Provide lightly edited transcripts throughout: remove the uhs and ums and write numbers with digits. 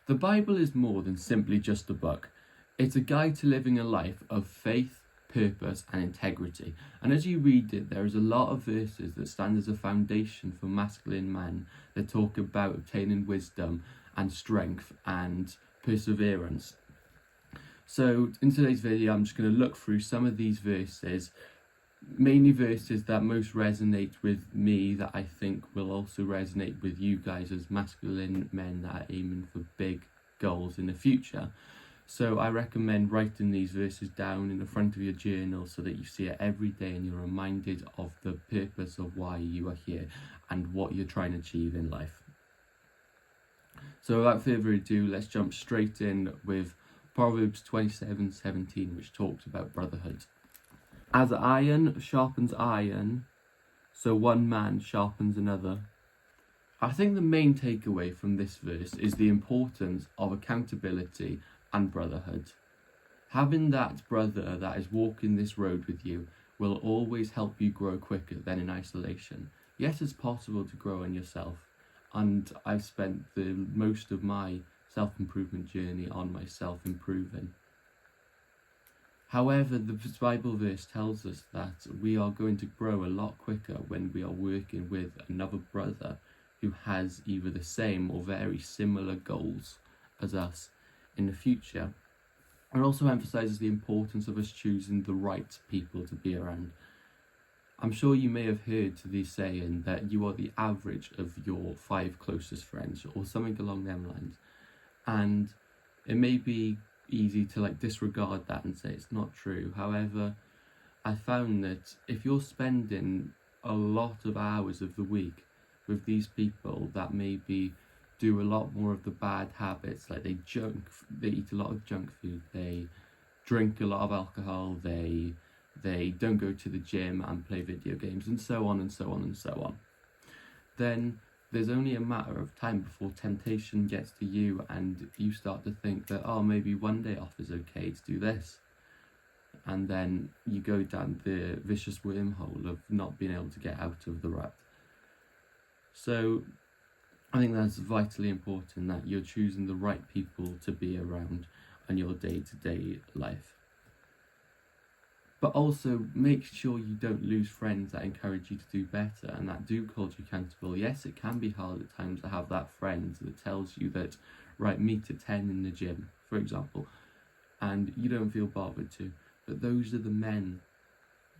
The Bible is more than simply just a book. It's a guide to living a life of faith, purpose, and integrity. And as you read it, there is a lot of verses that stand as a foundation for masculine men that talk about obtaining wisdom and strength and perseverance. So in today's video, I'm just going to look through some of these verses, mainly verses that most resonate with me, that I think will also resonate with you guys as masculine men that are aiming for big goals in the future. So I recommend writing these verses down in the front of your journal so that you see it every day and you're reminded of the purpose of why you are here and what you're trying to achieve in life. So without further ado, let's jump straight in with Proverbs 27:17, which talks about brotherhood. As iron sharpens iron, so one man sharpens another. I think the main takeaway from this verse is the importance of accountability and brotherhood. Having that brother that is walking this road with you will always help you grow quicker than in isolation. Yes, it's possible to grow on yourself, and I've spent the most of my self-improvement journey on myself improving. However, the Bible verse tells us that we are going to grow a lot quicker when we are working with another brother who has either the same or very similar goals as us in the future. It also emphasises the importance of us choosing the right people to be around. I'm sure you may have heard the saying that you are the average of your 5 closest friends, or something along them lines. And it may be easy to disregard that and say it's not true. However, I found that if you're spending a lot of hours of the week with these people that maybe do a lot more of the bad habits, like they eat a lot of junk food, they drink a lot of alcohol, they don't go to the gym and play video games, and so on and so on and so on, then there's only a matter of time before temptation gets to you and you start to think that, oh, maybe one day off is okay to do this. And then you go down the vicious wormhole of not being able to get out of the rut. So I think that's vitally important, that you're choosing the right people to be around in your day-to-day life. But also make sure you don't lose friends that encourage you to do better and that do hold you accountable. Yes, it can be hard at times to have that friend that tells you that, right, meet at 10 in the gym, for example, and you don't feel bothered to. But those are the men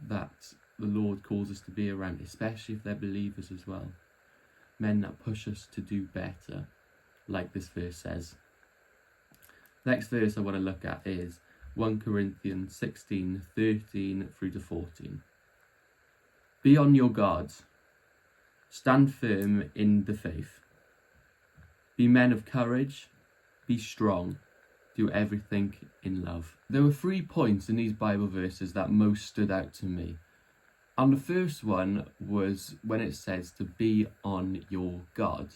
that the Lord calls us to be around, especially if they're believers as well. Men that push us to do better, like this verse says. Next verse I want to look at is 1 Corinthians 16:13 through to 14. Be on your guard. Stand firm in the faith. Be men of courage. Be strong. Do everything in love. There were 3 points in these Bible verses that most stood out to me. And the first one was when it says to be on your guard.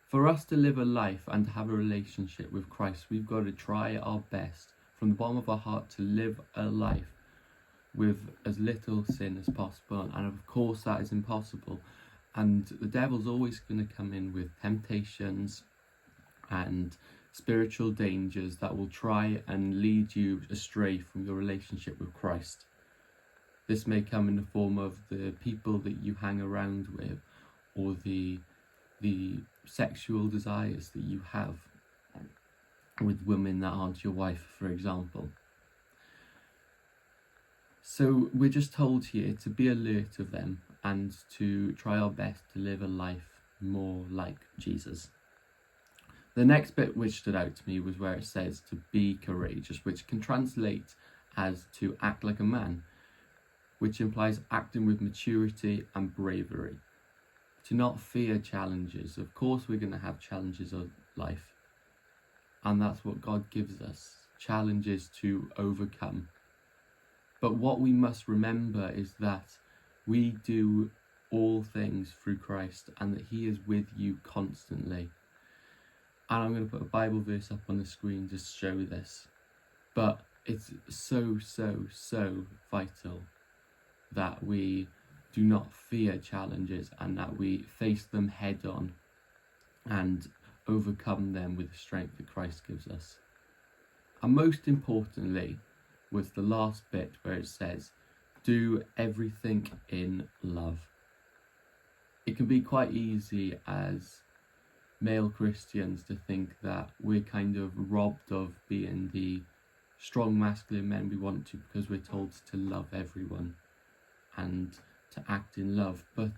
For us to live a life and to have a relationship with Christ, we've got to try our best from the bottom of our heart to live a life with as little sin as possible. And of course that is impossible. And the devil's always going to come in with temptations and spiritual dangers that will try and lead you astray from your relationship with Christ. This may come in the form of the people that you hang around with, or the sexual desires that you have with women that aren't your wife, for example. So we're just told here to be alert of them and to try our best to live a life more like Jesus. The next bit which stood out to me was where it says to be courageous, which can translate as to act like a man, which implies acting with maturity and bravery. To not fear challenges. Of course we're going to have challenges of life, and that's what God gives us, challenges to overcome. But what we must remember is that we do all things through Christ and that he is with you constantly. And I'm going to put a Bible verse up on the screen to show this. But it's so vital that we do not fear challenges and that we face them head on and overcome them with the strength that Christ gives us. And most importantly was the last bit where it says, do everything in love. It can be quite easy as male Christians to think that we're kind of robbed of being the strong masculine men we want to, because we're told to love everyone and to act in love. But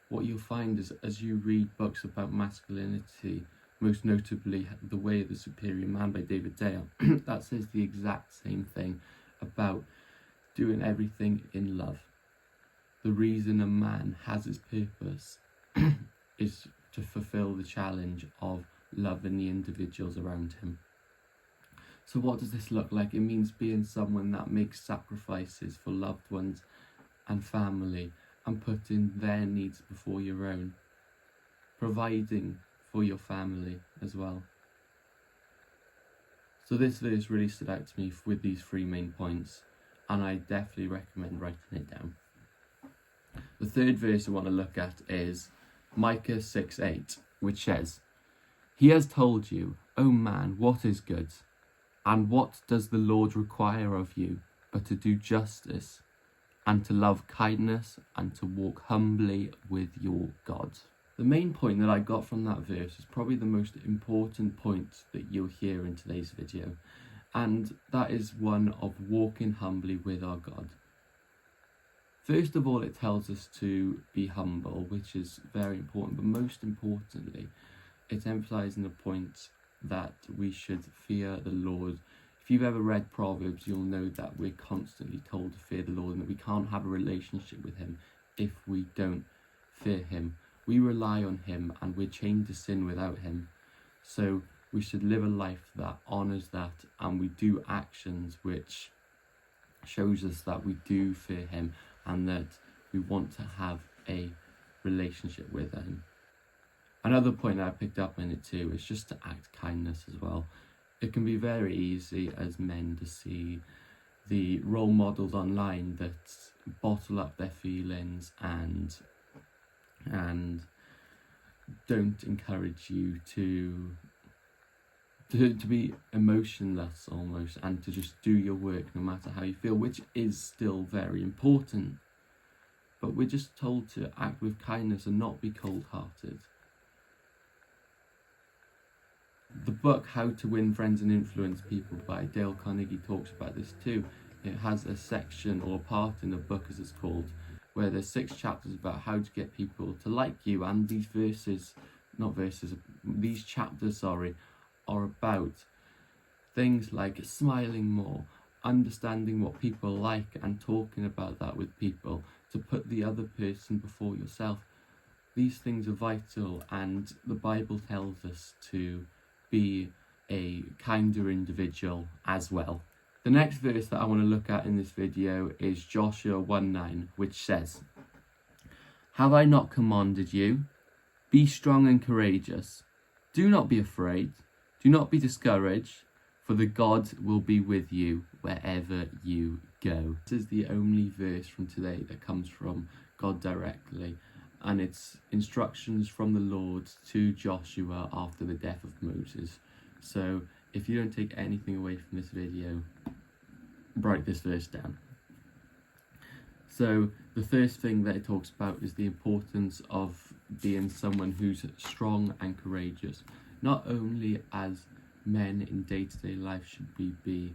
what you'll find is, as you read books about masculinity, most notably The Way of the Superior Man by David Dale, that says the exact same thing about doing everything in love. The reason a man has his purpose is to fulfill the challenge of loving the individuals around him. So what does this look like? It means being someone that makes sacrifices for loved ones and family and putting their needs before your own. Providing for your family as well. So this verse really stood out to me with these 3 main points, and I definitely recommend writing it down. The third verse I want to look at is Micah 6:8, which says, He has told you, O man, what is good, and what does the Lord require of you, but to do justice, and to love kindness, and to walk humbly with your God. The main point that I got from that verse is probably the most important point that you'll hear in today's video, and that is one of walking humbly with our God. First of all, it tells us to be humble, which is very important, but most importantly, it's emphasising the point that we should fear the Lord. If you've ever read Proverbs, you'll know that we're constantly told to fear the Lord and that we can't have a relationship with him if we don't fear him. We rely on him and we're chained to sin without him. So we should live a life that honours that, and we do actions which shows us that we do fear him and that we want to have a relationship with him. Another point that I picked up in it too is just to act kindness as well. It can be very easy as men to see the role models online that bottle up their feelings and don't encourage you to be emotionless almost, and to just do your work no matter how you feel, which is still very important. But we're just told to act with kindness and not be cold-hearted. The book How to Win Friends and Influence People by Dale Carnegie talks about this too. It has a section, or a part in the book as it's called, where there's 6 chapters about how to get people to like you, and these chapters are about things like smiling more, understanding what people like and talking about that with people, to put the other person before yourself. These things are vital, and the Bible tells us to be a kinder individual as well. The next verse that I want to look at in this video is Joshua 1:9, which says, Have I not commanded you? Be strong and courageous. Do not be afraid. Do not be discouraged, for the God will be with you wherever you go. This is the only verse from today that comes from God directly, and it's instructions from the Lord to Joshua after the death of Moses. So if you don't take anything away from this video, write this verse down. So the first thing that it talks about is the importance of being someone who's strong and courageous. Not only as men in day-to-day life should we be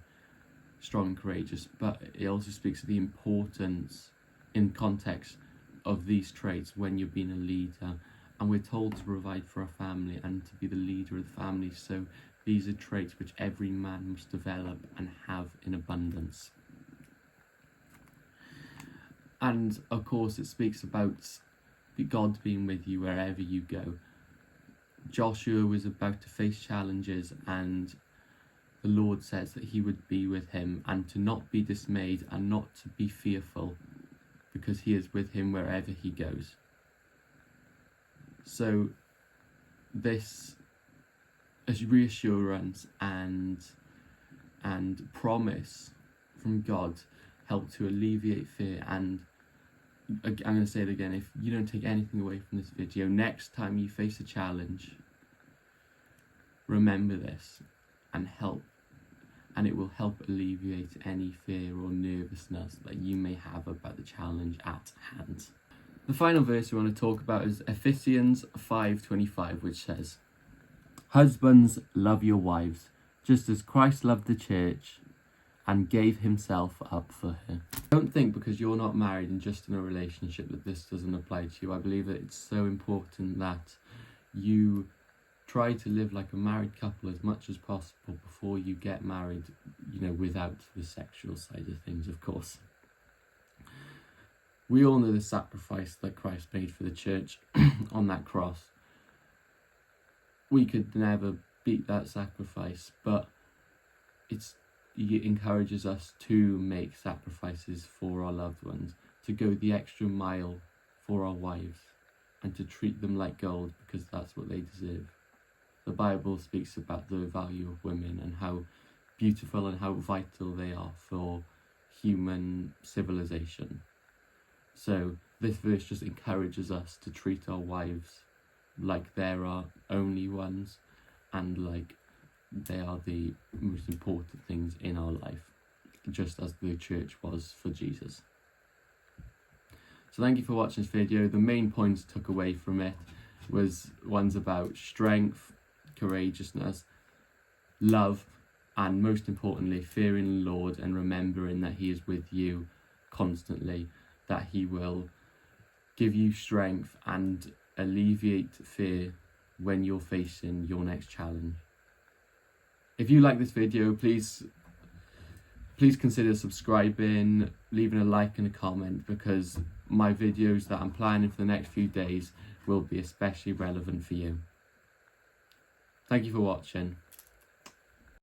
strong and courageous, but it also speaks of the importance in context of these traits when you're being a leader. And we're told to provide for our family and to be the leader of the family. So these are traits which every man must develop and have in abundance. And of course it speaks about God being with you wherever you go. Joshua was about to face challenges, and the Lord says that he would be with him, and to not be dismayed and not to be fearful, because he is with him wherever he goes. So this is reassurance and promise from God help to alleviate fear. And I'm going to say it again, if you don't take anything away from this video, next time you face a challenge, Remember this and it will help alleviate any fear or nervousness that you may have about the challenge at hand. The final verse we want to talk about is Ephesians 5:25, which says, "Husbands, love your wives, just as Christ loved the church and gave himself up for her." Don't think because you're not married and just in a relationship that this doesn't apply to you. I believe that it's so important that you try to live like a married couple as much as possible before you get married, without the sexual side of things, of course. We all know the sacrifice that Christ made for the church on that cross. We could never beat that sacrifice, but it encourages us to make sacrifices for our loved ones, to go the extra mile for our wives, and to treat them like gold because that's what they deserve. The Bible speaks about the value of women and how beautiful and how vital they are for human civilization. So this verse just encourages us to treat our wives like they're our only ones and like they are the most important things in our life, just as the church was for Jesus. So thank you for watching this video. The main points I took away from it was ones about strength, courageousness, love, and most importantly, fearing the Lord and remembering that he is with you constantly, that he will give you strength and alleviate fear when you're facing your next challenge. If you like this video, please consider subscribing, leaving a like and a comment, because my videos that I'm planning for the next few days will be especially relevant for you. Thank you for watching.